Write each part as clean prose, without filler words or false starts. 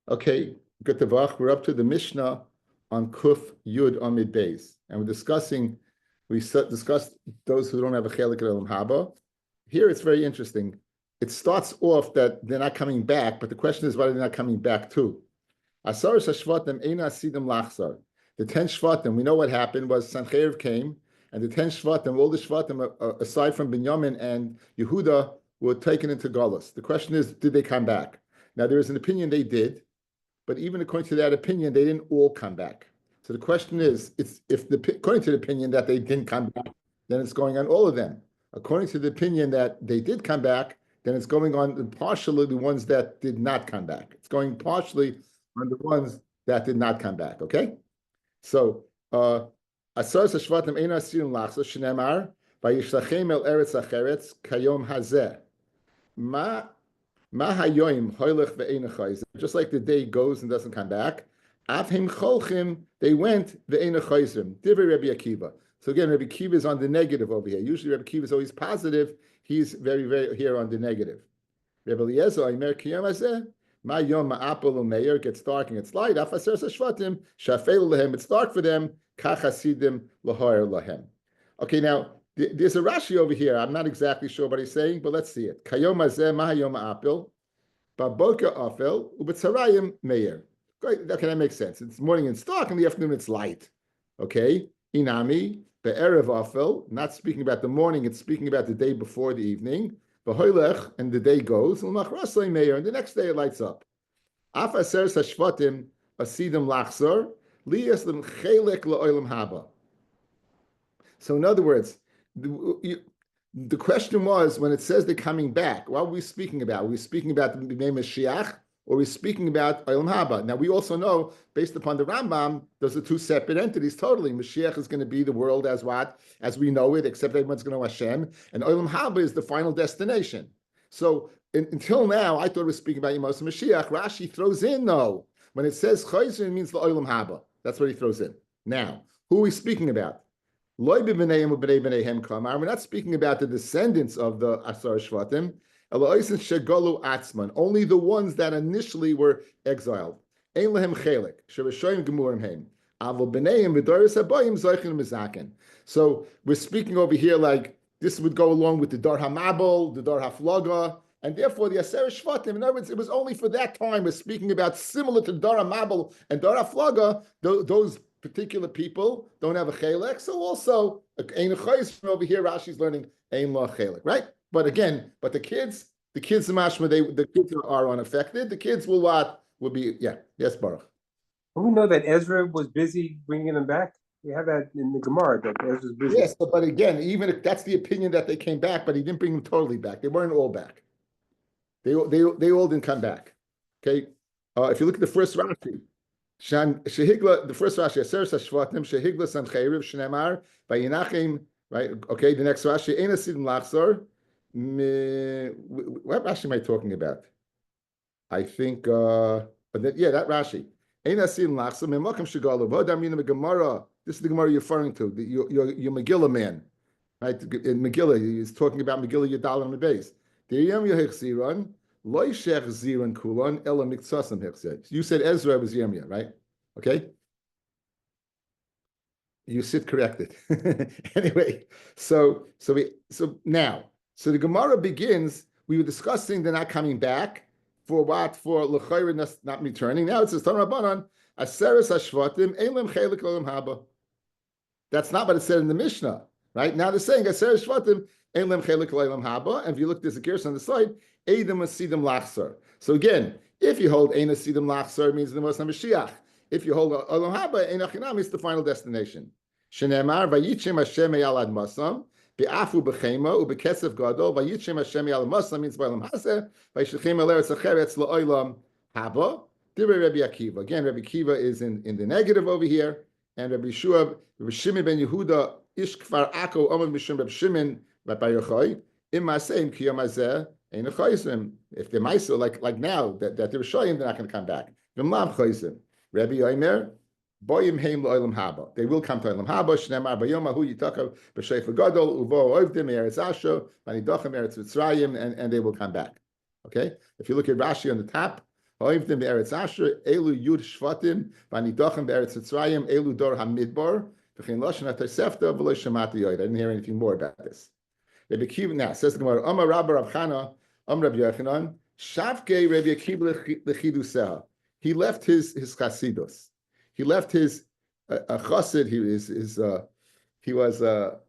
Okay, good to vach. We're up to the Mishnah on Kuf Yud Amid Beis, and we discussed those who don't have a chelik elam haba. Here it's very interesting. It starts off that they're not coming back, but the question is why they're not coming back too. Asar Shashvatim Eina Sidim Lachzar. The 10 Shvatim, we know what happened was Sanhedrin came, and the 10 Shvatim, all the Shvatim, aside from Binyamin and Yehuda, were taken into Galus. The question is, did they come back? Now there is an opinion they did. But even according to that opinion, they didn't all come back. So the question is, according to the opinion that they didn't come back, then it's going on all of them. According to the opinion that they did come back, then it's going on partially the ones that did not come back. It's going partially on the ones that did not come back. Okay, so Asar Shvatim Eina Asirim Lachzor Shneimar Vayishlachem El Eretz Acheretz Kayom Hazeh Ma. Just like the day goes and doesn't come back, they went Divrei Rabbi Akiva. So again, Rabbi Akiva is on the negative over here. Usually Rabbi Akiva is always positive. He's very, very here on the negative. Rabbi Eliezer, gets dark and it's light. It's dark for them. Okay, now there's a Rashi over here. I'm not exactly sure what he's saying, but let's see it. Kayom hazeh mahayom apil, baboker afel, ubetzarayim meir. Okay, that makes sense. It's morning it's dark, in the afternoon it's light. Okay, inami be'erev afel. Not speaking about the morning, it's speaking about the day before the evening. V'hoylech, and the day goes. L'machrasay meir, and the next day it lights up. Af aser sashvatim asidim lachzor liyas lim chelek la'olam haba. So in other words, the question was, when it says they're coming back, what are we speaking about? Are we speaking about the name of Mashiach, or are we speaking about Olam Haba? Now, we also know, based upon the Rambam, those are two separate entities totally. Mashiach is going to be the world as we know it, except everyone's going to know Hashem, and Olam Haba is the final destination. So, until now, I thought it was speaking about Yemos Mashiach. Rashi throws in, no. When it says Chayzer, it means the Olam Haba. That's what he throws in. Now, who are we speaking about? We're not speaking about the descendants of the Asar Shvatim, only the ones that initially were exiled. So we're speaking over here like this would go along with the Dar HaMabel, the Dar HaFlaga, and therefore the Asar Shvatim, in other words, it was only for that time. We're speaking about similar to Dar HaMabel and Dar HaFlaga, those particular people don't have a chelek, so also ein chayis over here. Rashi's learning ein la chelek, right? But again, the kids mashma, the kids are unaffected. The kids will be yes, Baruch. We know that Ezra was busy bringing them back. We have that in the Gemara that Ezra's busy. Yes, but again, even if that's the opinion that they came back, but he didn't bring them totally back. They weren't all back. They all didn't come back. Okay, if you look at the first Rashi. Shehigla, the first Rashi, Aser Shvatim, Shehigla Sancheriv, Shnemar, Vayinachim, right? Okay, the next Rashi, Eina Sidim Lachzor. What Rashi am I talking about? I think, that Rashi. Eina Sidim Lachzor, Memakam Shigala, Vodamina Gemara. This is the Gemara you're referring to, your Megillah man, right? In Megillah, he's talking about Megillah Yadal on the base. Diriyam Yehechziron. You said Ezra was Yirmiyah, right? Okay. You sit corrected. Anyway, so the Gemara begins. We were discussing they're not coming back for what? For l'chayr not returning. Now it says Tan Rabbanan Aseres Hashvatim Elam Chelik Olam Haba. That's not what it said in the Mishnah, right? Now they're saying Aseres Hashvatim Elam Chelik Olam Haba. And if you look, there's a gerse on the side. Eidem Asidim Lachzor. So again, if you hold Ein Asidim Lachzor, it means the Moshe Mashiach. If you hold Olam Haba, Ein Achinam is the final destination. Shenemar Vayitchem Hashem Eyal Ad Masam Be'afu B'Chema U'Bekesef Gadol Vayitchem Hashem Eyal Ad Masam means B'Olam Haseh Vayishlechem El Eretz Acheretz LaOlam Haba. Divrei Rabbi Akiva. Again, Rabbi Akiva is in the negative over here, and Rabbi Shimon ben Yehuda Ish Kfar Ako Omer Mishum Rabbi Shimon Rabbi Yochai Im Maseim Kiyam Hazeh. If they're Maisa, like now, that they're Rishayim, they're not going to come back. Rabbi Omer, Boyim Heim Lo'olam Haba. They will come to Olam Haba. Shnemar Bayom Hu Yitakav B'Sheifa Gadol Uvo Ovdim Eretz Asho Vanidochem Eretz Mitzrayim, and they will come back. Okay. If you look at Rashi on the top, Ha'ivdim be'eretz Asher, elu yud shvatim, v'anidochem be'eretz Mitzrayim, elu dor hamidbar, v'chein lashon ha'tosefta, v'lo shamati yoid. I didn't hear anything more about this. Rabbi Akiva now says the Gemara, Amar Rabba Rav Chana, Rabbi Yochanan, Shavkei Rabbi Akiva lechiduseha. He left his chasidus. He left his a chassid. He was trying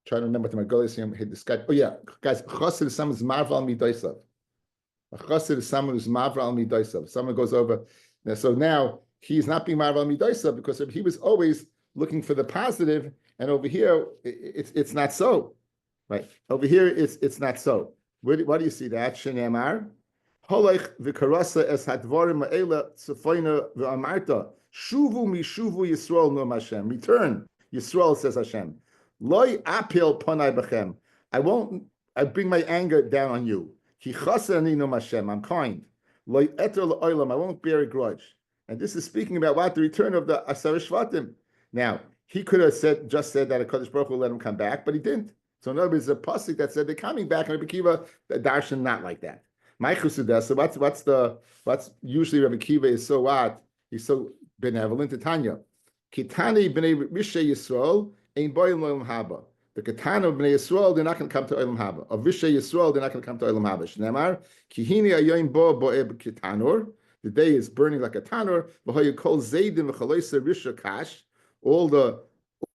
to remember what my goal is. He described. Oh yeah, guys, chassid is someone who's marval midaisav. A chassid is someone who's marval midaisav. Someone goes over. So now he's not being marval midaisav because he was always looking for the positive, and over here it's not so. Right over here it's not so. What do you see that? Shenemar, holech v'karasa es hadvarim ha'ela tzefoina v'amarta shuvu mishuvu Yisrael no Hashem. Return, Yisrael, says Hashem. Loi apil panai b'chem. I bring my anger down on you. Ki chasani no Hashem. I'm kind. Loi eter l'olam. I won't bear a grudge. And this is speaking about what? The return of the Asar Shvatim. Now he could have just said that HaKadosh Baruch Hu let him come back, but he didn't. So in other words, there's a pasuk that said they're coming back, and Rabbi Akiva, the darshan not like that. My chusudah. So what's usually Rabbi Akiva is so what? He's so benevolent to Tanya. Kitani b'nei Rishei Yisrael ein boyim lo'olam haba. The Ketana of b'nei Yisrael, they're not going to come to Olam Haba. Of Rishei Yisrael, they're not going to come to Olam Haba. Shneimar kihini ayoyim bo bo'eb ketanor. The day is burning like a tanor. V'hoyu kol zeidim v'chaloisa risha kash. All the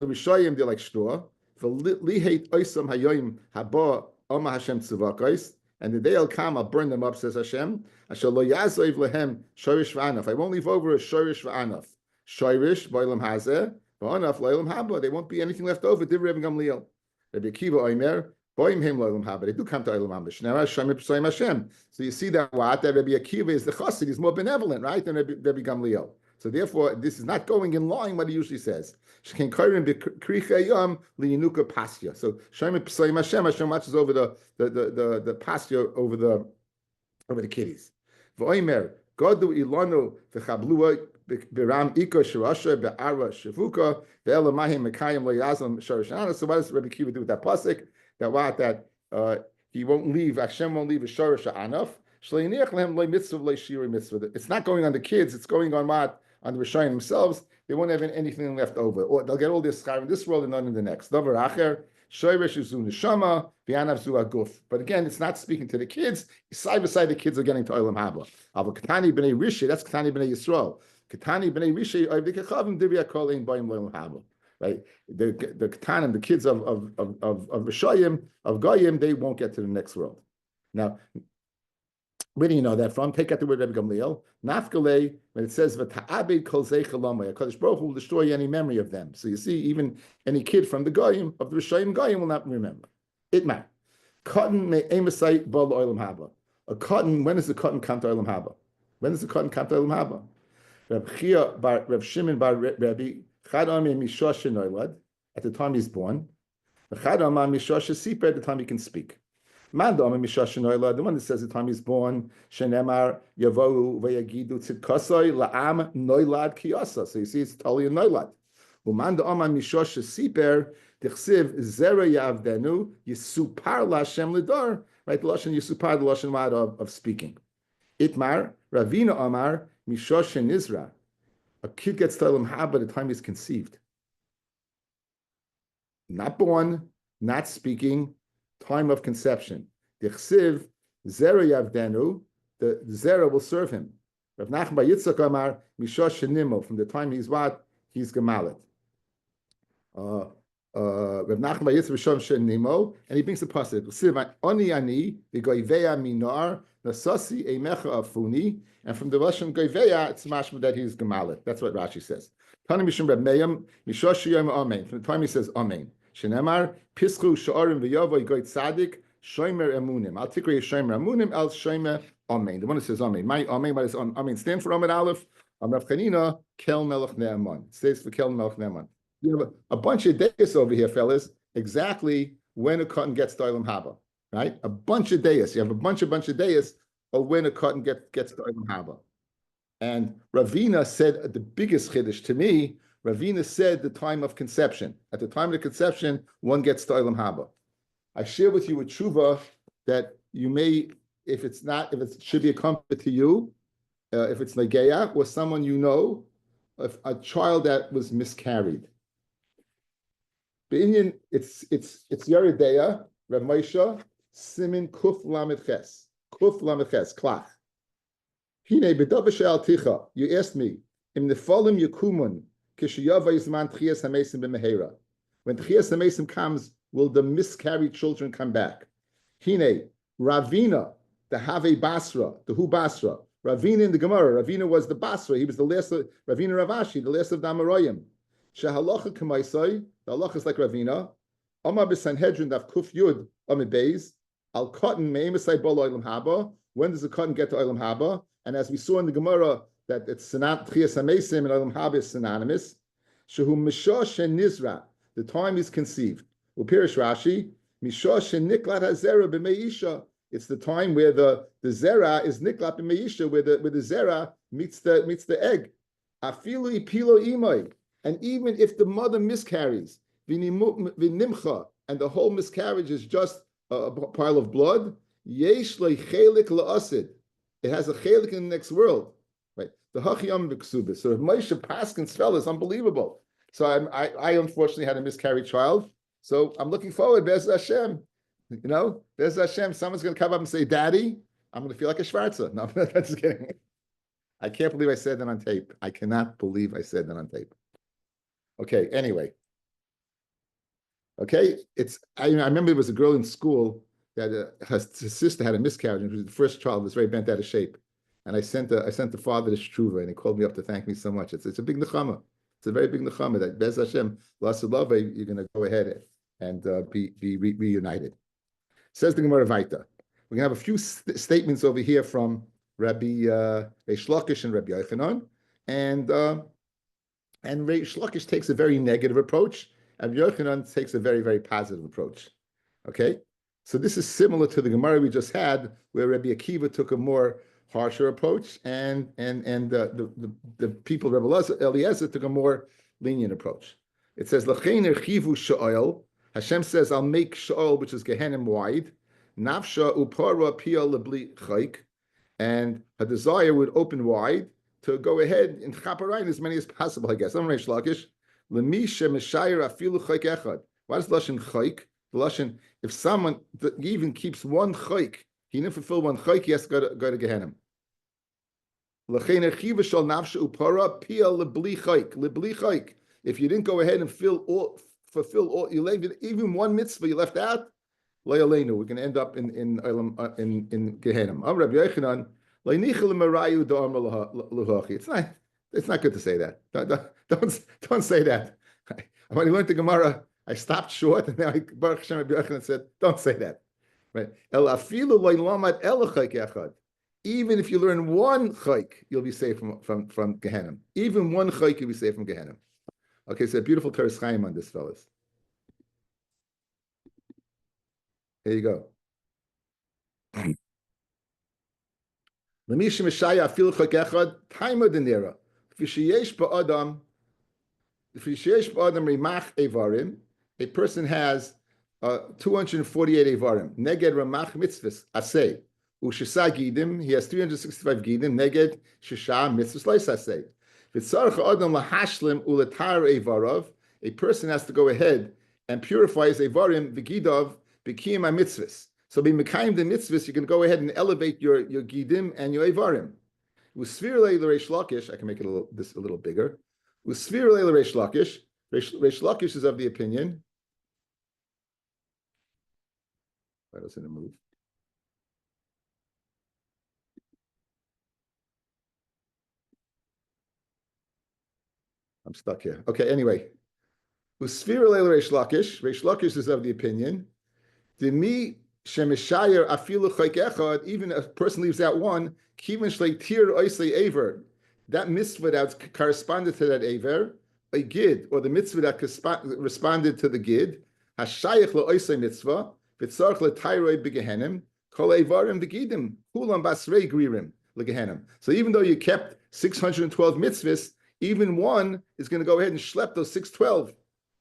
Rishayim, they're like straw. V'liheit oisam hayoyim haba Oma Hashem tzivakos. And the day will come, I'll burn them up, says Hashem. Asher lo yazoiv lehem shorish v'anaf. I won't leave over a shorish v'anaf. Shorish b'olam hazeh, v'anaf lo'olam haba. There won't be anything left over. Divrei Rabbi Gamliel. Rabbi Akiva oimer, boim him lo'olam haba. They do come to olam haba. Shnei Hashem b'soim Hashem. So you see that what? That Rabbi Akiva is the chassid. He's more benevolent, right, than Rabbi Gamliel. So therefore, this is not going in line what he usually says. So Shemit P'sayim Hashem, Hashem watches over the pasture over the kitties. V'oimer Godu ilanu v'chablua b'ram iko shirasha be'ara shavuka ve'elamahim mekayim lo yazam sharashana. So what does Rabbi Akiva do with that pasuk? That he won't leave. Hashem won't leave a sharash anaf. It's not going on the kids. It's going on what? On the Rishayim themselves. They won't have anything left over. Or they'll get all this schar in this world and none in the next. But again, it's not speaking to the kids. Side by side, the kids are getting to Olam Haba. Katani b'nei Rishi, that's Katani b'nei Yisrael. Katani b'nei Rishi, right? The Katanim, the kids of Rishayim, of Goyim, they won't get to the next world. Now, where do you know that from? Take out the word Rabbi Gamliel. Nafkalei, when it says v'ta'abed kol zei chalamai, HaKadosh Baruch Hu will destroy any memory of them. So you see, even any kid from the Goyim, of the Rishayim Goyim, will not remember. Itmar. Cotton may emasai bol olam haba. A cotton, when does the cotton come to olam haba? When does the cotton come to olam haba? Rav Shimon bar Rabbi, chad amei mishosh noilad, at the time he's born. Chad amei mishosh siper, at the time he can speak. The one that says the time he's born, Shenemar Yavohu Vayagidu Tzidkasoi La'am Noilad Kiyasa. So you see, it's totally a Noilad. Umanda Oman Mishosh Siper Dichsiv Zera Yavdenu Yisupar Lashem Lidor. Right, the Lashon Yisupar, the Lashon word of speaking. Itmar Ravina Omar Mishosh Nizra. A kid gets to Olam Haba by the time he's conceived. Not born, not speaking. Time of conception. Dichsiv zera yavdenu, the zera will serve him. Rav Nachman bar Yitzchak Amar mishosh shenimo, from the time he's what? He's gemalit. Rav Nachman bar Yitzchak mishosh shenimo, and he brings the pasuk. Dichsiv oni ani v'goiveya minar nasasi eimecha afuni, and from the Russian goiveya it's mashma that he's gemalit. That's what Rashi says. Tani mishum Reb Meir mishosh yom amen. From the time he says amen. Shenemar pischu sha'arim v'yavoy goy tzadik shomer emunim. Al tikri shomer emunim el shomer amen. The one that says amen. My amen, what does amen stand for? Amid Aleph. Rav Chanina kel melech ne'eman. It stands for kel melech ne'eman. You have a bunch of days over here, fellas. Exactly when a cotton gets to Olam Haba, right? A bunch of days. You have a bunch of days of when a cotton gets to Olam Haba. And Ravina said the biggest chiddush to me. Ravina said the time of conception. At the time of the conception, one gets to Olam Haba. I share with you a tshuva that you may if it should be a comfort to you, if it's Nageya or someone you know, if a child that was miscarried. Be'inyan, it's Yeridea, Rav Moshe, Simin Kuf Lamed Ches, Klach. Hine b'davar she'al ticha. You asked me, im nefolim yakumun, kishiyava yizman tchias hamesim b'mehera. When tchias hamesim comes, will the miscarried children come back? Hine, Ravina, the Have Basra, the Hu Basra. Ravina in the Gemara. Ravina was the Basra. He was the last of Ravina Ravashi, the last of Damaroyim. Shehalacha k'maisai. The halacha is like Ravina. Omar b'Sanhedrin daf Kuf Yud Amid Beis. Al cotton me'emisai bol oilam haba. When does the cotton get to oilam haba? And as we saw in the Gemara that it's Tchias Hamesim and oilam haba is synonymous. Shehu mishah shenizra. The time is conceived. Upirish Rashi. Mishah sheniklat hazera b'meisha. It's the time where the zera is niklat b'meisha, where the zera meets the egg. Afilu ipilo imay. And even if the mother miscarries, v'nimcha, and the whole miscarriage is just a pile of blood, yesh chelik la'asid. It has a chelik in the next world, right? The hachiyam v'ksubis. So Moshe Paskin's fell is unbelievable. So I unfortunately had a miscarried child. So I'm looking forward, Bez Hashem. You know, Bez Hashem, someone's going to come up and say, Daddy, I'm going to feel like a Schwarzer. No, I'm just kidding. I can't believe I said that on tape. I cannot believe I said that on tape. Okay, anyway. Okay, I remember there was a girl in school that her sister had a miscarriage, and she was the first child, was very bent out of shape. And I sent the father to Struva, and he called me up to thank me so much. It's a big nechama. It's a very big nechama that Bez Hashem, Lasalava, you're going to go ahead and be reunited. Says the Gemara Vaita. We're going to have a few statements over here from Rabbi Reish Lakish and Rabbi Yochanan, and Reish Lakish takes a very negative approach, and Rabbi Yochanan takes a very, very positive approach. Okay, so this is similar to the Gemara we just had, where Rabbi Akiva took a more harsher approach, and the people of Rabbi Eliezer took a more lenient approach. It says L'chein erchivu sha'ol. Hashem says, I'll make Sha'ol, which is Gehenim, wide. Nafsha upara pia lebli chayk. And her desire would open wide to go ahead and chaparain as many as possible, I guess. I'm Reish Lakish. Lemi shemeshayir afilu chayk echad. Why is Lashon chayk? The Lashon, if someone even keeps one chayk, he didn't fulfill one chayk, he has to go to Gehenim. L'chein erchiva shal nafsha upara pia lebli chayk. If you didn't go ahead and fulfill all, you leave even one mitzvah you left out, we're going to end up in Gehenim. Rabbi Yochanan, it's not good to say that. Don't say that. When I learned the Gemara, I stopped short, and now Baruch Hashem Rabbi Yochanan said, don't say that. Right? Even if you learn one chayk, you'll be safe from Gehenim. Even one chayk, you'll be safe from Gehenim. Okay, so a beautiful Teres Chaim on this, fellas. Here you go. L'misha mishaya afil chak echad taima denera. V'sheyesh ba'adam rimach evarim. A person has 248 evarim. Neged ramach mitzvahs asay. U'shisa gidim. He has 365 gidim. Neged shisha mitzvahs leis asay. A person has to go ahead and purify his evarim v'gidav b'kiyim mitzvahs. So be mekayim the mitzvahs, you can go ahead and elevate your gidim and your evarim. Usfirlei l'reish lakish. I can make it a little bigger. Usfirlei l'reish lakish. Reish Lakish is of the opinion. Why doesn't it move? I'm stuck here. Okay, anyway. Reish Lakish is of the opinion. Even if a person leaves out one, that mitzvah that corresponded to that aver, a gid, or the mitzvah that responded to the gid, hashayich lo mitzvah, v'tzarch l'tayroi b'gehenim, kol evarim v'gidim, hulam basrei gririm l'gehenim. So even though you kept 612 mitzvahs, even one is going to go ahead and schlep those 612.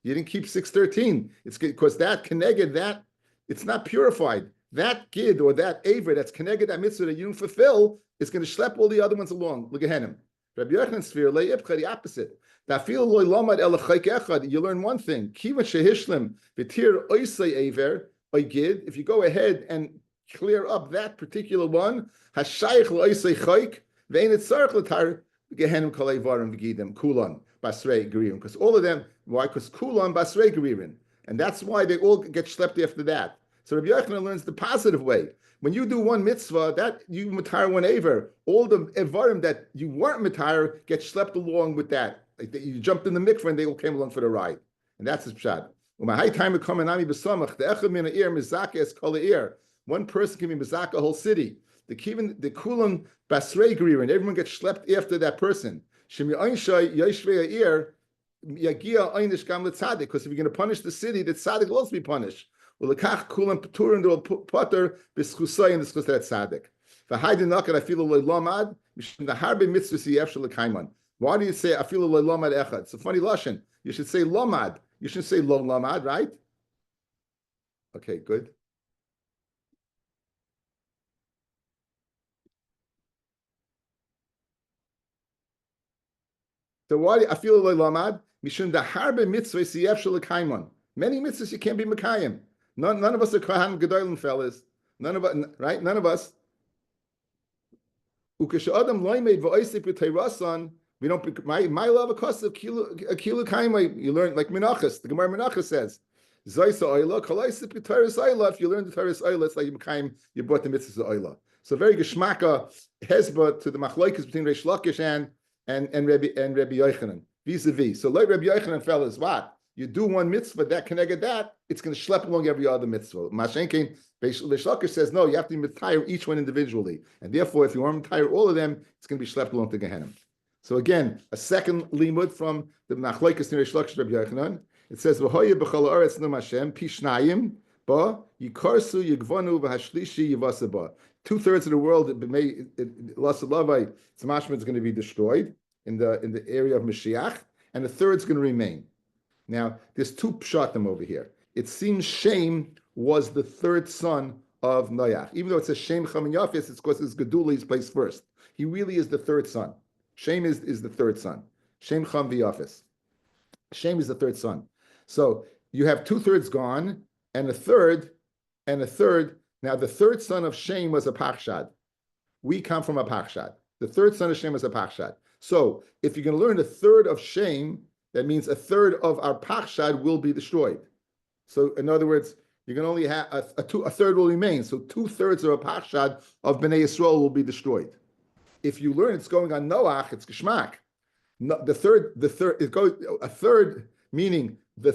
You didn't keep 613. It's because that connected that it's not purified. that gid or that aver that's connected that mitzvah that you don't fulfill is going to schlep all the other ones along. Look at him. Rabbi Yochanan's sphere, the opposite. You learn one thing. If you go ahead and clear up that particular one, because all of them, why? Because kulan basrei geririn, and that's why they all get schlepped after that. So Rabbi Yochanan learns the positive way. When you do one mitzvah, that you matire one aver, all the evarim that you weren't matire get schlepped along with that. Like you jumped in the mikveh and they all came along for the ride, and that's his pshat. One person can be mizaka a whole city. The kulan basrei geririn, everyone gets schlepped after that person. Because if you're going to punish the city, the tzaddik will also be punished. Well, the kach kulam paturin do pater b'schusay and the schus that tzaddik. V'haydi nakat afilu loy mishum the harbe mitzvah siyef shel kaiman. Why do you say afilu loy lamad echad? It's a funny lashon. You should say lamad. You shouldn't say lo lamad, right? Okay, good. So why I feel like lamad mishum the harbe mitzvah siyef shel kaiman. Many mitzvahs you can't be mekayim. None of us are kohanim gedolim fellas. None of us, right? None of us. Ukesha adam loimed v'oisik b'teirasan. We don't. My love a cost of kilu kaimai. You learn like Menachos. The Gemara Menachos says, "Zoysa oila kolaisik b'teiras oila." If you learn the teiras oila, it's like you mekayim. You brought the mitzvahs of oila. So very geschmacka hezba to the machlokes between Reish Lakish and Rabbi Yochanan vis-a-vis. So like Rabbi Yochanan fellas, what? You do one mitzvah, that connected that, it's going to schlep along every other mitzvah. Mashenkin, Reish Lakish says, no, you have to retire each one individually. And therefore, if you want to retire all of them, it's going to be schlepped along to Gehenna. So again, a second limud from the Machlokes Reish Lakish Rabbi Yochanan. It says, V'hoye b'chol haaretz num Hashem, pishnayim, ba, yikarsu, yigvanu, v'hashlishi, yivasa ba. 2/3 of the world, Lasalavai, Tzmashma is going to be destroyed in the area of Mashiach, and a third is going to remain. Now, there's two pshatim over here. It seems Shem was the third son of Noach. Even though it says Shem Cham and Yafis, it's because his Gedula is placed first. He really is the third son. Shem is the third son. Shem Cham v'Yafis. Shem is the third son. So you have 2/3 gone, and a third. Now, the third son of Shem was a Pachshad. We come from a Pachshad. The third son of Shem was a Pachshad. So if you're going to learn a third of Shem, that means a third of our Pachshad will be destroyed. So in other words, you can only have a third will remain. So 2/3 of a Pachshad of Bnei Yisrael will be destroyed. If you learn it's going on Noach, it's Geshmak. No, the third, it goes a third, meaning the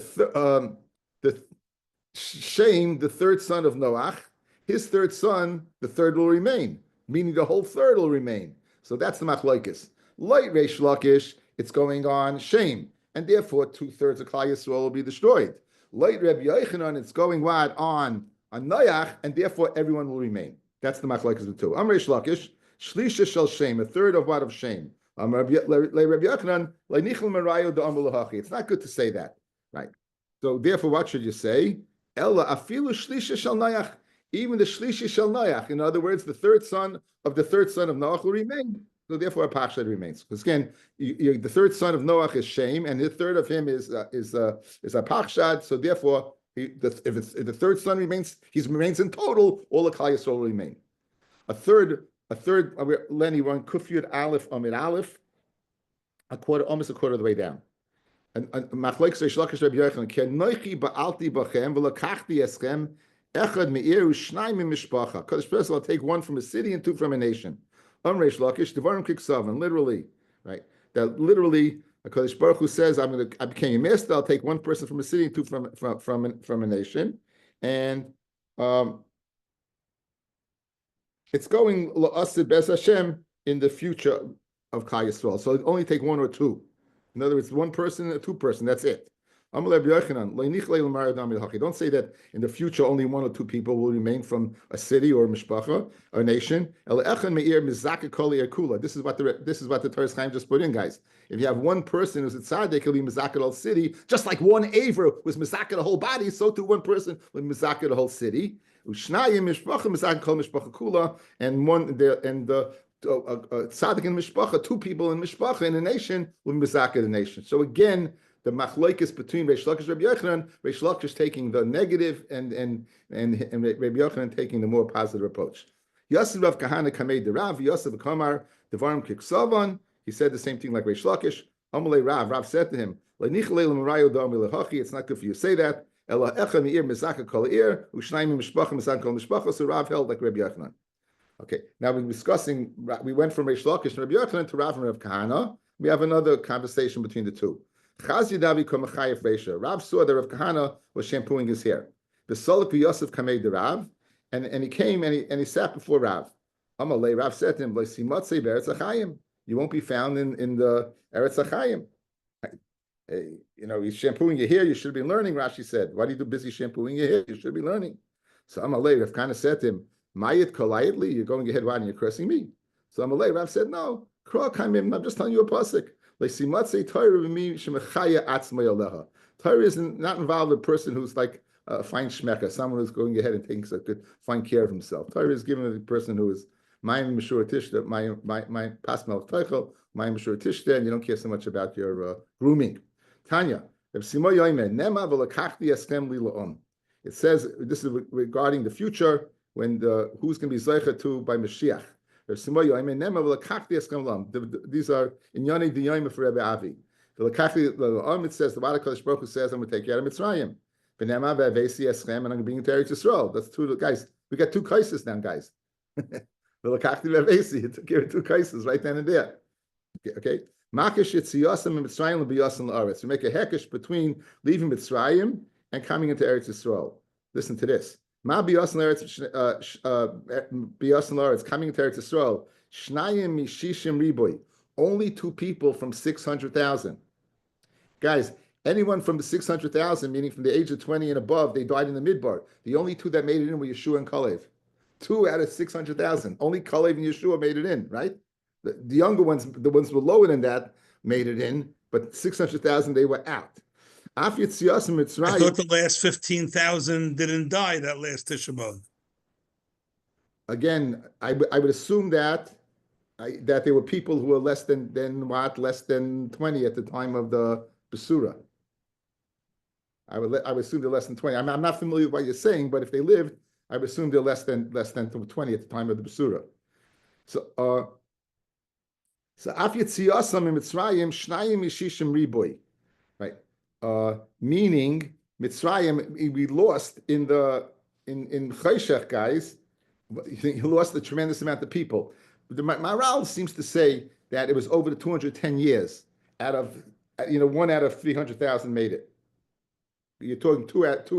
Shem, the third son of Noach, his third son, the third will remain, meaning the whole third will remain. So that's the machlokes. Light Reish Lakish, it's going on Shem, and therefore 2/3 of Klal Yisrael will be destroyed. Light Rabbi Yochanan, it's going what on Noach, and therefore everyone will remain. That's the machlokes of the two. Am Reish Lakish, Shlisha shel Shem, a third of what of Shem. Rabbi Yochanan, it's not good to say that, right? So therefore, what should you say? Ella afilu Shlisha shel Noach. Even the Shlishi shel Noach, in other words, the third son of Noach will remain. So therefore, a Pachshad remains. Because again, the third son of Noach is Shem, and the third of him is a Pachshad. So therefore, if the third son remains, he remains in total. All the Klal Yisrael will remain. A third. Lenny, we're on Kufyud Aleph Amid Aleph, almost a quarter of the way down. And Machlokes Reish Lakish Rabbi Yochanan, Ki anochi ba'alti bachem v'lakachti eschem echad me'ir u'shnayim mishpacha. Because first I'll take one from a city and two from a nation. Reish Lakish Devarim Kiksavan, literally, right? That literally, Hakadosh Baruch Hu says, I became a master. I'll take one person from a city and two from a nation, and it's going la'asid bes Hashem in the future of Klal Yisrael. So it'll only take one or two. In other words, one person and two person. That's it. Don't say that in the future only one or two people will remain from a city or a mishpacha or a nation. This is what the Torah Chaim just put in, guys. If you have one person who's a tzaddik, he'll be mizaket the whole city, just like one aver was mizaket the whole body. So too one person will mizaket the whole city. Ushnayim mishpacha misakin kol mishpacha kula, and the tzaddik in mishpacha, two people in mishpacha in a nation will misaka the nation. So again, the machlokes between Reish Lakish and Rabbi Yochanan, Reish Lakish taking the negative and Rabbi Yochanan taking the more positive approach. Yosef Rav Kahana Kamei the Rav, Yosef Kamar Devarim Kiksavan. He said the same thing like Reish Lakish. Amalei Rav. Rav said to him, it's not good for you to say that. So Rav held like Rabbi Yochanan. Okay, now we're discussing, we went from Reish Lakish and Rabbi Yochanan to Rav and Rav Kahana. We have another conversation between the two. Rav saw that Rav Kahana was shampooing his hair. The Solak Yosef Kamei the Rav, and he came and he sat before Rav. Amalei Rav said to him, you won't be found in the Eretz HaChaim. He's shampooing your hair. You should be learning. Rashi said, "Why do you do busy shampooing your hair? You should be learning." So Amalei Rav kind of said to him, "Mayit kolayitli, you're going ahead. Why and you're cursing me?" So Amalei Rav said, "No, I'm just telling you a pasuk. Torah is not involved with a person who's like a fine shmeka, someone who's going ahead and taking such good fine care of himself. Torah is given to the person who is my mishur tishta, my pasmal teichel, my mishur tishta, and you don't care so much about your grooming." Tanya, it says this is regarding the future when who's going to be zeicha to by Mashiach. These are in Yoni Diyayim for Rebbe Avi. It says the Kodesh Baruch Hu says I'm going to take you out of Mitzrayim. And I'm going to bring you to Eretz Yisrael. That's two guys. We got two cases now, guys. It took care of two cases right then and there. Okay. Makish Yitziyasim and Mitzrayim will be Yasim La'aretz. We make a hekesh between leaving Mitzrayim and coming into Eretz Yisrael. Listen to this. Ma biyasim La'aretz, coming into Eretz Yisrael. Shnayim mishishim riboy. Only two people from 600,000. Guys, anyone from the 600,000, meaning from the age of 20 and above, they died in the Midbar. The only two that made it in were Yeshua and Kalev. 2 out of 600,000. Only Kalev and Yeshua made it in, right? The younger ones, the ones who were lower than that, made it in, but 600,000, they were out. I thought the last 15,000 didn't die that last Tisha B'Av. Again, I would assume that there were people who were less than 20 at the time of the Basura. I would assume they're less than 20. I'm not familiar with what you're saying, but if they lived, I would assume they're less than 20 at the time of the Basura. So af yitziyasam in Mitzrayim shnayim yishishim riboy, right? Meaning Mitzrayim we lost in Chayshach, guys. He lost a tremendous amount of people. The Maral seems to say that it was over the 210 years out of 1 out of 300,000 made it. You're talking two out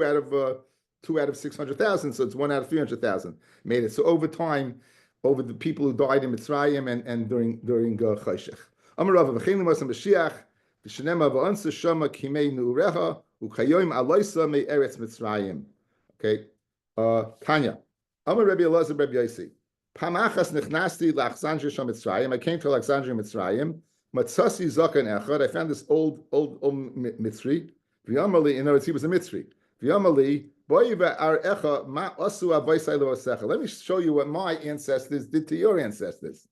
of 600,000, so it's 1 out of 300,000 made it. So over time, over the people who died in Mitzrayim and during Chayshach. Amar Rav v'chein l'masam Mashiach v'shenema v'ansa shama kimei nu'urecha u'kayoim aloisa me'eretz Mitzrayim. Okay, Tanya. Amar Rabbi Elazar Rabbi Yossi. Pamachas nechnasti l'Alexandria sham Mitzrayim. I came to Alexandria Mitzrayim. Matzasi zakan echad. I found this old Mitzri. V'yamarli, in other words, he was a Mitzri. V'yamarli. Let me show you what my ancestors did to your ancestors.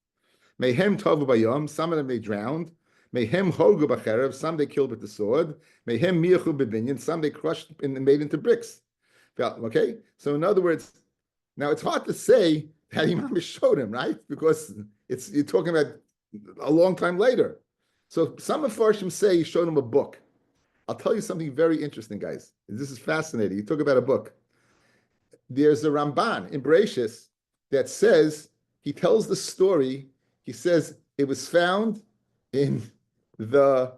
Mehem tovu bayom, some of them they drowned. Mehem hogu b'cherev, some they killed with the sword. Mehem miyachu b'binyan, some they crushed and made into bricks. Okay, so in other words, now it's hard to say that Imam showed him, right? Because you're talking about a long time later. So some of Farshim say he showed him a book. I'll tell you something very interesting, guys. This is fascinating. You talk about a book. There's a Ramban in Bereshis that says, he tells the story, he says it was found in the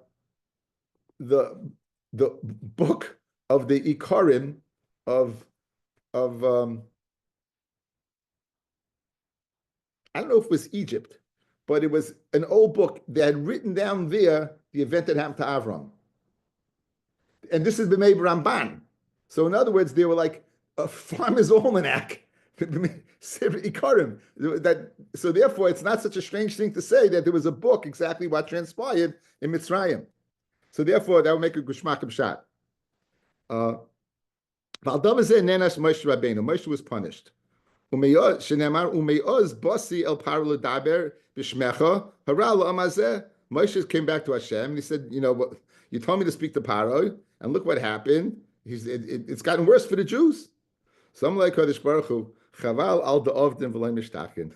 book of the Ikarim of I don't know if it was Egypt, but it was an old book that had written down there the event that happened to Avram. And this is the Meir Ramban. So in other words, they were like a farmer's almanac. So therefore, it's not such a strange thing to say that there was a book exactly what transpired in Mitzrayim. So therefore, that would make a gushmak shot. Moshe was punished. Moshe came back to Hashem and he said, you told me to speak to Paro, and look what happened. It's gotten worse for the Jews. So I'm like Kodesh Baruch Hu, Chaval al da'ovdim v'loy mishtachin.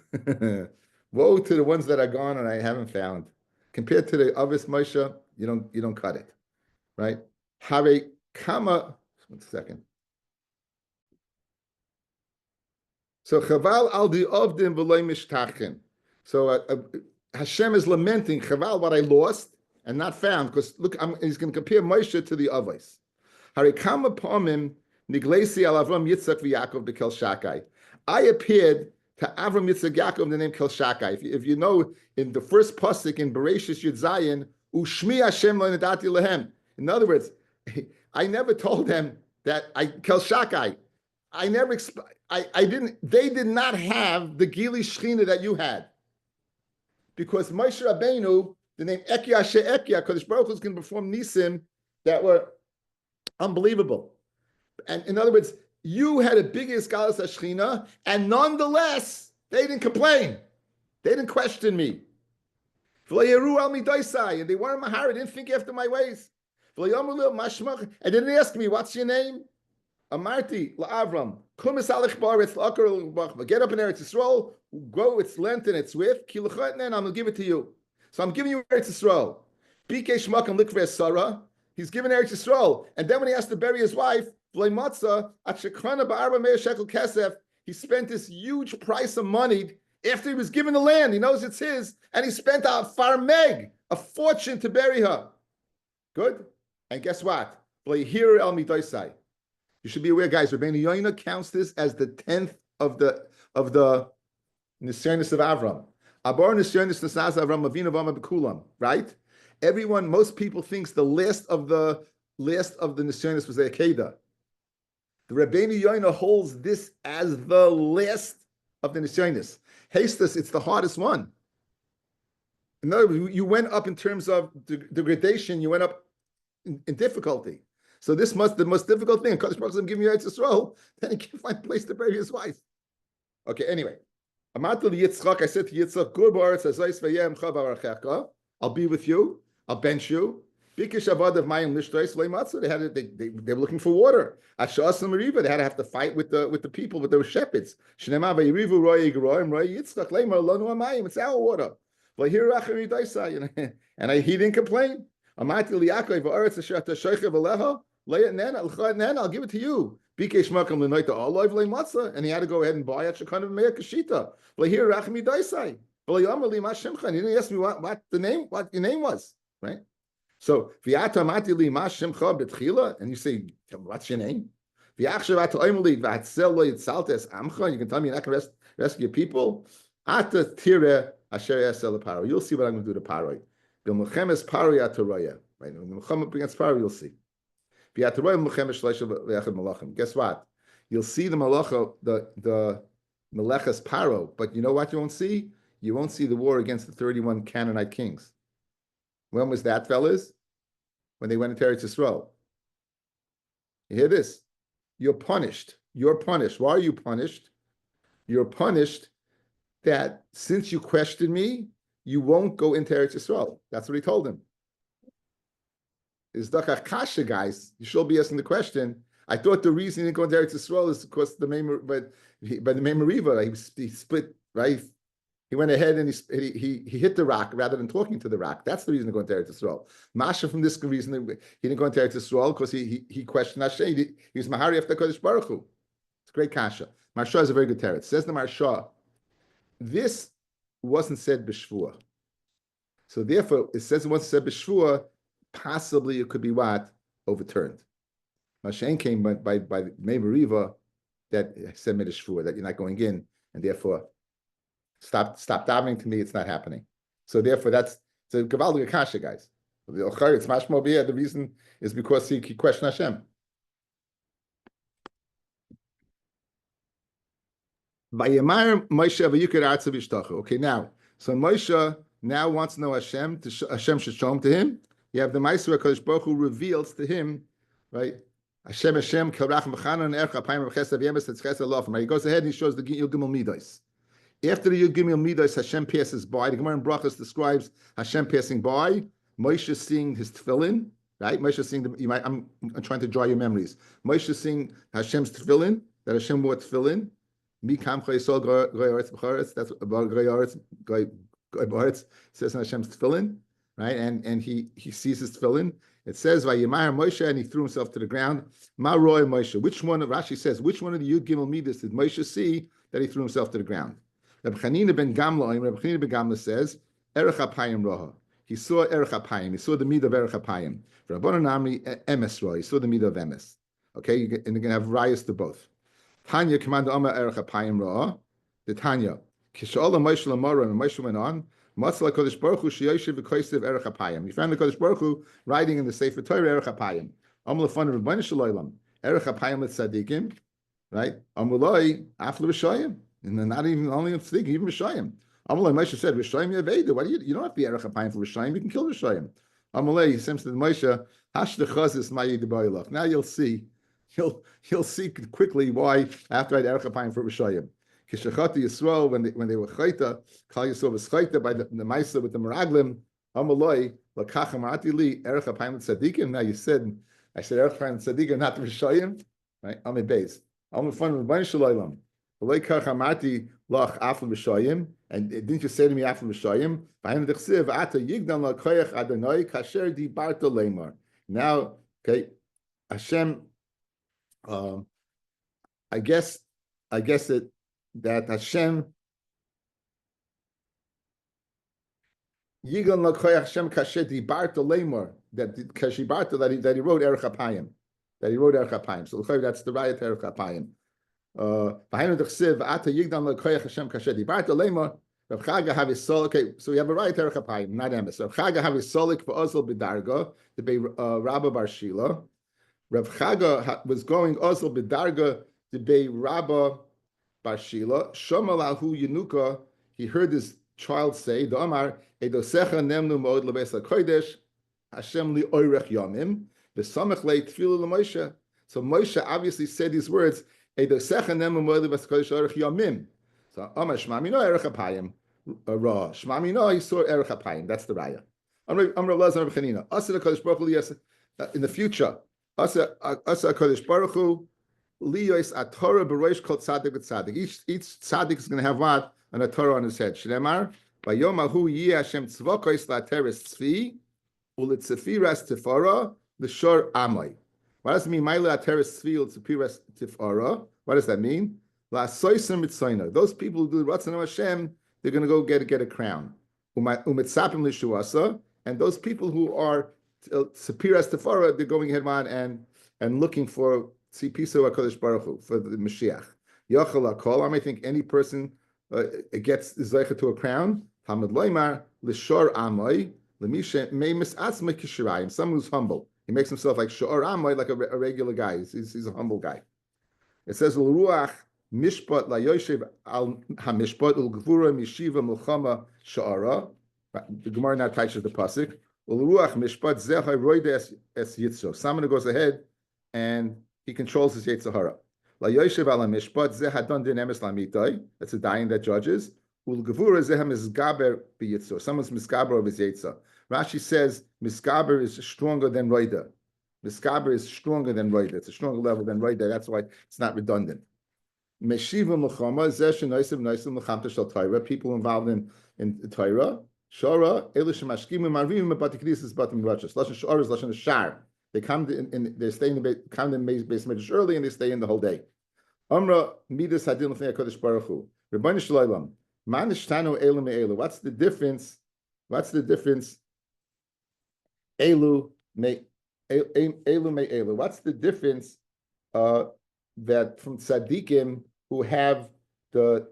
Woe to the ones that are gone and I haven't found. Compared to the Avis Moshe, you don't cut it, right? Hare kama. 1 second. So Chaval al da'ovdim v'loy mishtachin. So Hashem is lamenting Chaval what I lost and not found, because look, he's going to compare Moshe to the Avos. Hare kama pomim niglesi al Avram Yitzchak v'Yaakov b'Kel Shakai. I appeared to Avram Yitzchak Yaakov the name Kel Shakai. If you know, in the first pasuk in Bereshis Yud Zayin, Ushmi Hashem lo nadati lehem. In other words, I never told them that Kel Shakai. They did not have the Gili Shechina that you had. Because Moshe Rabbeinu, the name Ekia She'ekia, Kodesh Baruch Hu is going to perform nisim that were unbelievable. And in other words, you had a big Iskalas Shechina, and nonetheless, they didn't complain. They didn't question me. And they weren't Mahara, didn't think after my ways. And they didn't ask me, what's your name? Amarti la'Avram, kumis alech baretz la'akar, get up in Eretz Yisrael, grow its length and its width, and then I'm going to give it to you. So I'm giving you Eretz Yisrael. Bikei shmak and likvei Sarah, he's given Eretz Yisrael. And then when he has to bury his wife, he spent this huge price of money after he was given the land. He knows it's his, and he spent a farmeg, a fortune to bury her. Good? And guess what? You should be aware, guys, Rabbeinu Yoina counts this as the 10th of the Nisyonis of Avram. Abor Nisyonis Nasaz Avram Avinu Vama Bekulam, right? Most people thinks the last of the Nisyonis was the Akedah. The Rabbeinu Yoina holds this as the last of the Nisyonis. Hastus, it's the hardest one. In other words, you went up in terms of degradation, you went up in difficulty. So this the most difficult thing. Kodesh Baruch Hu giving you Eretz Yisrael, then he can't find a place to bury his wife. Okay, anyway. I said to Yitzchak, Gur ba'aretz hazayis v'yem chav arachecha. I'll be with you. I'll bench you. Bikish avad of mayim nishtois v'leimatzu. They were looking for water. At Sha'asam Meriva, they had to have to fight with the people, with those shepherds. Shnema v'yirivu roy yigroim roy Yitzchak leimar lonu amayim. It's our water. V'hir rachari daisa. And he didn't complain. Amati li'akoi v'aretz asher tashoicha v'leha. I'll give it to you. And he had to go ahead and buy it. He didn't ask me what your name was, right? So, and you say, what's your name? You can tell me you're not going to rescue your people. You'll see what I'm going to do to Paro. Right? When Muhammad brings Paro, you'll see. Guess what? You'll see the Malacha, the Melechas Paro, but you know what you won't see? You won't see the war against the 31 Canaanite kings. When was that, fellas? When they went into Eretz Yisrael. You hear this? You're punished. You're punished. Why are you punished? You're punished that since you questioned me, you won't go into Eretz Yisrael. That's what he told him. Is Dakar Kasha, guys. You should be asking the question. I thought the reason he didn't go into Eretz Yisrael is because by the main Riva, he split, right? He went ahead and he hit the rock rather than talking to the rock. That's the reason to go into Eretz Yisrael. Masha, from this reason, he didn't go into Eretz Yisrael because he questioned Hashem. He was Mahari after Kodesh Baruch Hu. It's a great kasha. Marsha is a very good teretz. Says the Marsha, this wasn't said b'shvua. So therefore, it says it wasn't said b'shvua. Possibly it could be what? Overturned. Mashen came by Meriva that said Midashvur, that you're not going in, and therefore stop davening to me, it's not happening. So therefore it's a Gavaldig Akasha, guys. It's mashmo b'yeh. The reason is because he questioned Hashem. Okay, now, so Moshe now wants to know Hashem, Hashem should show him to him. You have the Ma'aser HaKadosh Baruch Hu reveals to him, right? Hashem Kelrach Mechanan Ercha Paim Chesed Yemes Tzches Elofim. He goes ahead and he shows the Yud Gimel Midos. After the Yud Gimel Midos, Hashem passes by. The Gemara in Brachos describes Hashem passing by. Moshe seeing his tefillin, right? Moshe seeing I'm trying to draw your memories. Moshe seeing Hashem's tefillin, that Hashem wore tefillin. Mikam Chayisol Goyaretz B'Charetz. That's about Goyaretz says in Hashem's tefillin, right? And he sees his tefillin. It says Vayimar Moshe, and he threw himself to the ground. Ma Roy Moshe. Which one? Rashi says, which one of the Yud Gimel Midas did Moshe see that he threw himself to the ground? Rabbi Chanina ben Gamla says, Erech HaPayim Roha. He saw Erech HaPayim. He saw the Midah of Erech HaPayim. Rabbanan Amri Emes Roha. He saw the Midah of Emes. Okay, and you're going to have rayas to both. Tanya command Amar Erech HaPayim Roha. The Tanya. Kishola Moshe Lamora, and Moshe went on. Matzah Kodesh Baruch Hu Sheyoshev V'Koysev Erech HaPayim. He found the Kodesh Baruch Hu writing in the Sefer Torah Erech HaPayim. Amar Lefan Rebbeinu Shalom. Erech HaPayim L'Tzadikim. Right? Amuloi Af L'Rishayim. And then not even only in Tzadikim, even Rishayim. Amalei Moshe said, Rishayim Yaveda. Why do you don't have to be Erech HaPayim for Rishayim? You can kill Rishayim. Amalei, he says to Moshe, Hash Dechazis Ma'yid B'Oilach. Now you'll see quickly why I have to write Erech HaPayim for Rishayim. Kishachati Yisrael, when they were Chayta, Kal Yisrael was Chayta by the Maisa with the Meraglim. Amalei Lakach Amarati Li Erech HaPayim Tzadikim. Now I said Erech HaPayim Tzadikim, not the Rishayim. Right? Amid Beis. Amid Fun with B'Nai Shalaylam. And didn't you say to me after Mishayim? Now, okay, Hashem. I guess that Hashem. Yigal Lakoyach Hashem Kasher Di Barta Lemor that he wrote Erech HaPayim. So that's the right Erech HaPayim. Okay, so we have a right Erech HaPayim, not Emes. Rav Chaga have his solik for Ozil B'darga to be Rabbi Bar Shila. Rav Chaga was going Ozil B'darga to be Rabbi Bar Shila. Shomal Alhu Yenuka, he heard his child say, the Amar Edosecha Nemnu Moed LeBeis HaKodesh Hashem Li Oirech Yomim V'Samech Lei Tfilu LeMoshe. So Moshe obviously said these words. So Amar Shmamino Erech HaPayim Ra. Shmamino he saw Erech HaPayim. That's the raya. Amr Lazar B'Chanina. Asa Kodesh Baruch Hu in the future. Asa Kodesh Baruch Hu Liyos Atorah B'Roish Kol Tzadik V'Tzadik. Each Tzadik is going to have what? An Atorah on his head. Shnemar Vayom Ahu Yeh Hashem Tzvokos LaTeres Tzvi U'Letzefiras Tifara L'Shor Amoi. What does it mean? What does that mean? Those people who do Ratzon Hashem, they're going to go get a crown. And those people who are Sepiras Tefara, they're going ahead and looking for Tzipiso HaKadosh Baruch Hu, for the Mashiach. Yochel HaKol, I may think any person gets Zeicha to a crown. Hamad Loimar, L'Shor Amoy, L'Misha Meimis Atzma Kishirayim, someone who's humble. He makes himself like Shor Amoy, like a regular guy. He's a humble guy. It says L'Ruach Mishpat LaYoshev Al HaMishpat L'Gvura Mishiva Mulchama Sha'ara. The Gemara now touches the pasuk. L'Ruach Mishpat Zechai Roides Es Yitzro. Someone goes ahead and he controls his Yetzirah. LaYoshev Al HaMishpat Zehadon Din Emes Lamitai. That's a dying that judges. L'Gvura Zehem is Gaber B'Yitzro. Someone's Misgaber of his Yetzirah. Rashi says Miskaber is stronger than Roida. Miskaber is stronger than Roida. It's a stronger level than Roida. That's why it's not redundant. Meshiva Muchama, Zesh Noisim Noisim Muchamta Shal Torah, people involved in Torah. Shara, Elish Mashkim Marvim Batikris Batim Rachas. Lashon Shara is Lashon Shar. They come they stay in the base medrash early and they stay in the whole day. Amra Midas Hadin Lefnei HaKadosh Baruch Hu. Rebbeinu Shalom. Man Ishtanu Elu Me'elu. What's the difference? Elu me elu. What's the difference that from tzaddikim who have the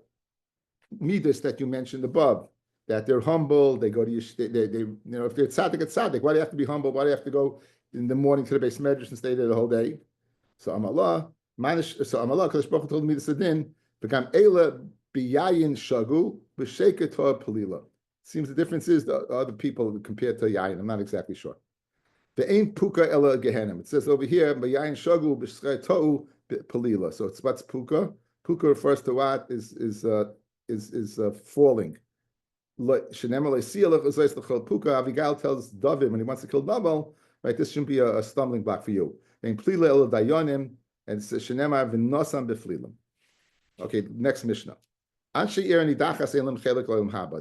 midas that you mentioned above, that they're humble, they go to if they're tzaddik, it's tzaddik. Why do you have to be humble? Why do you have to go in the morning to the base medrash and stay there the whole day? So Amalah, Kodesh Baruch Hu told me this din, become Ela biyayin shagu b'sheket ha palila. Seems the difference is the other people compared to Yayin. I'm not exactly sure. The ain't puka ela gehenim. It says over here, Mayayin shagu b'shchaytou palila. So it's what's puka. Puka refers to what is falling. Avigail tells David when he wants to kill Nabal, right? This shouldn't be a stumbling block for you. And plila ela dayanim, and it says shenemar v'nosam b'flilim. Okay, next Mishnah. The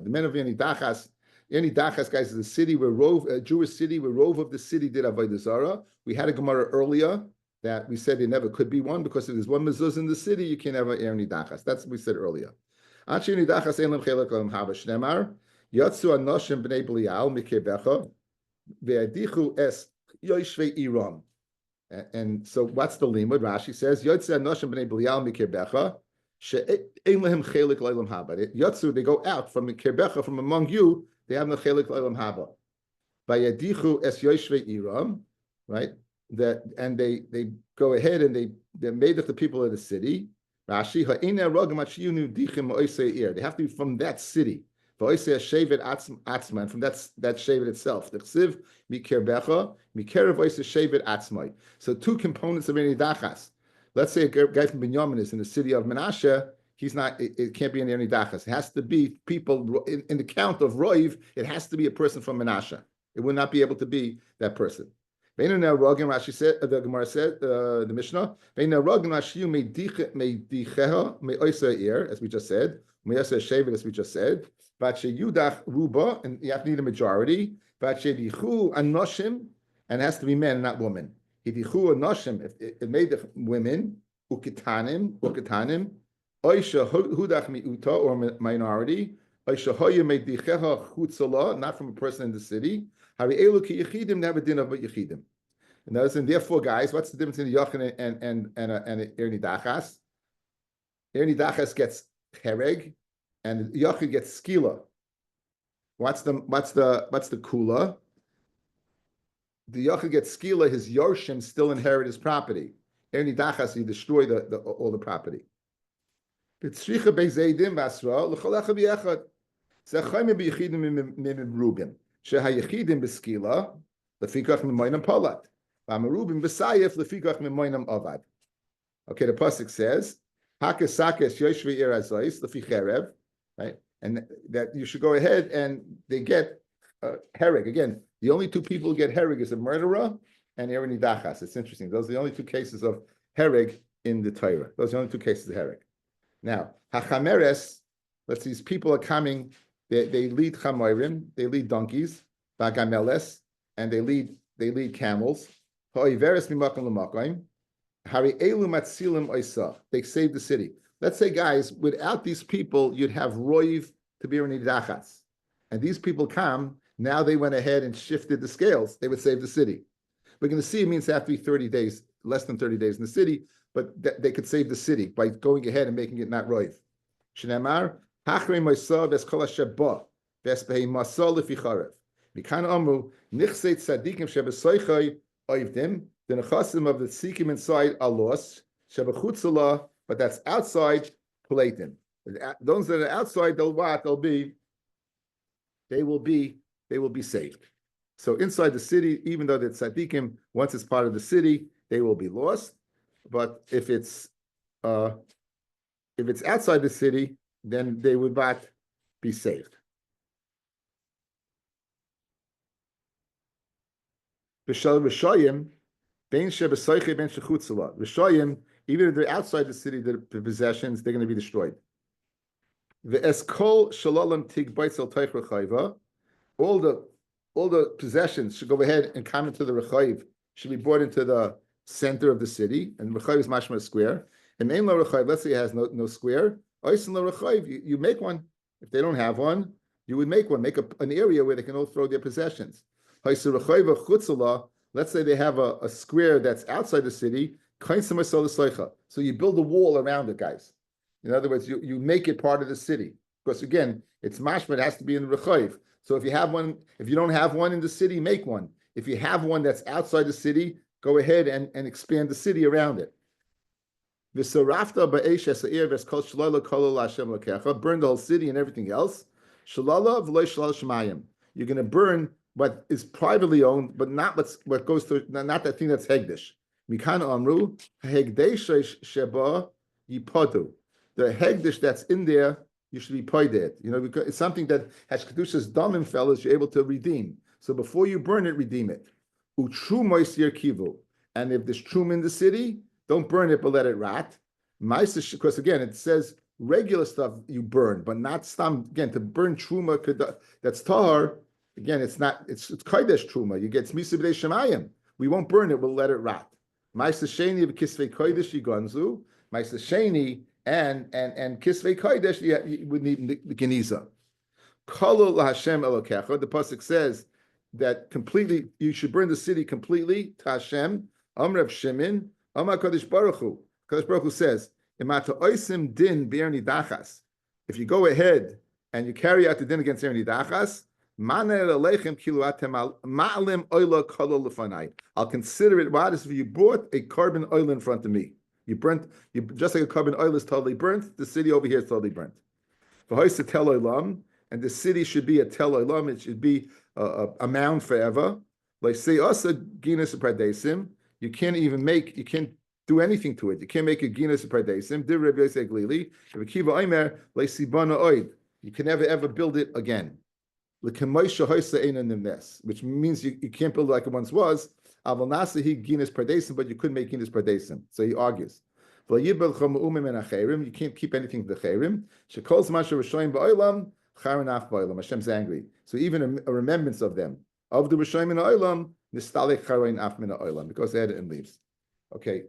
men of Nidachas, guys, is a city where a Jewish city where rove of the city did avodah zarah. We had a Gemara earlier that we said there never could be one because if there's one mezuzah in the city, you can't have an Nidachas. That's what we said earlier. Yatsu anoshim b'nei Belial mikebecha ve'adichu es yoshvei Iram. And so what's the limud? Rashi says Yatsu anoshim b'nei Belial mikebecha. Yatsu, they go out from Kerbecha, from among you, they have no chelik l'olam haba. By Yadichu es yoshvei Iram, right? And they go ahead and they made of the people of the city. Rashi ha'ina rogam achiyunu dichim oisei ir. They have to be from that city. V'oisei shevet atzman, from that shevet itself. The chsiv mikerbecha mikerev oisei shevet atzmai. So two components of any dachas. Let's say a guy from Binyamin is in the city of Menashe. He's not. It can't be in any dachas. It has to be people in the count of Roiv. It has to be a person from Menashe. It will not be able to be that person. Rashi said, the Gemara said, the Mishnah. As we just said, as we just said. Ruba, and you have to need a majority. Anoshim, and it has to be men, not women. If it made the women ukitanim, oisha hudach miuta or minority, oisha hoya made dicheha chutzala, not from a person in the city. Hari elu ki yechidim never dinner but yechidim. And therefore, guys, what's the difference in the yachin and erni dachas? Erni dachas gets hereg, and the yachin gets skila. What's the kula? The Yachid gets skila, his Yorshim still inherit his property. Erni dachas, you destroy all the property. B'tzricha be'zeidim v'asra l'cholecha b'yechad. Zechayim b'yechidim mimrubim. Shehayechidim b'skila lefikach mimoinam polat. V'amarubim b'sayef lefikach mimoinam avad. Okay, the pasuk says hakesakes yoshvei ir azais leficherev, right? And that you should go ahead and they get hereg again. The only two people who get hereg is a murderer and erni dachas. It's interesting. Those are the only two cases of hereg in the Torah. Those are the only two cases of hereg. Now, hachameres, let's see, these people are coming, they lead chamorim, they lead donkeys, bagameles, and they lead camels. Ha'oiveres mimakom l'makom. Hari elu matzilim oisa. They save the city. Let's say, guys, without these people, you'd have roiv to be erni dachas. And these people come. Now they went ahead and shifted the scales. They would save the city. We're going to see it means they have to be 30 days, less than 30 days in the city, but they could save the city by going ahead and making it not roiv. Shneimar, hachrei moisa v'eskol hasheba v'espehei masol leficharev. Mikan amru nichseit tzadikim shebesoichai oivdim. The nechasim of the tzadikim inside are lost. Shebechutzala, but that's outside platin. Those that are outside, they will be saved. So inside the city, even though they're tzaddikim, once it's part of the city, they will be lost. But if it's outside the city, then they would not be saved. Rishayim, even if they're outside the city, the possessions, they're going to be destroyed. All the possessions should go ahead and come into the Rechayiv, should be brought into the center of the city, and Rechayiv is mashma square. And Ein Lo Rechayiv, let's say it has no square, Oisen Lo Rechayiv, you make one. If they don't have one, you would make one, make an area where they can all throw their possessions. Let's say they have a square that's outside the city, so you build a wall around it, guys. In other words, you make it part of the city. Because again, it's mashma, it has to be in the Rechayiv. So if you don't have one in the city, make one. If you have one that's outside the city, go ahead and expand the city around it. Burn the whole city and everything else. You're going to burn what is privately owned, but not what goes to not that thing that's hegdish. Mikan amru hegdesh sheba yipodu. The hegdish that's in there, you should be paid it. You know, because it's something that has kedushas damim, fellas. You're able to redeem. So before you burn it, redeem it. Utru moisir kivu. And if there's trum in the city, don't burn it, but let it rot. Because again, it says regular stuff you burn, but not stam. Again, to burn truma that's tahar. Again, it's not. It's kodesh truma. You get misa b'dei shemayim. We won't burn it. We'll let it rot. Ma'isa sheni v'kisvei kodesh yigonzu. Ma'isa sheni and kisvei kodesh you would need the geniza. Kolu laHashem elokecha. The pasuk says that completely you should burn the city completely to Hashem. Amrav Shimon. Amar Kodesh Baruch Hu. Kodesh Baruch Hu says, "Imata oisim din b'erni dachas." If you go ahead and you carry out the din against erni dachas, I'll consider it modest if you brought a carbon oil in front of me. You burnt, just like a carbon oil is totally burnt, the city over here is totally burnt. And the city should be a tel olam, it should be a mound forever. Like say also ginus pradesim, you can't do anything to it. You can't make a ginus pradesim. You can never ever build it again. Which means you can't build it like it once was. But you couldn't make ginus pradesim. So he argues. You can't keep anything to the chayrim. Hashem's angry. So even a remembrance of them, of the Rishayim in the Olam, nistalik charayin af min ha'olam, because they had it in leaves. Okay.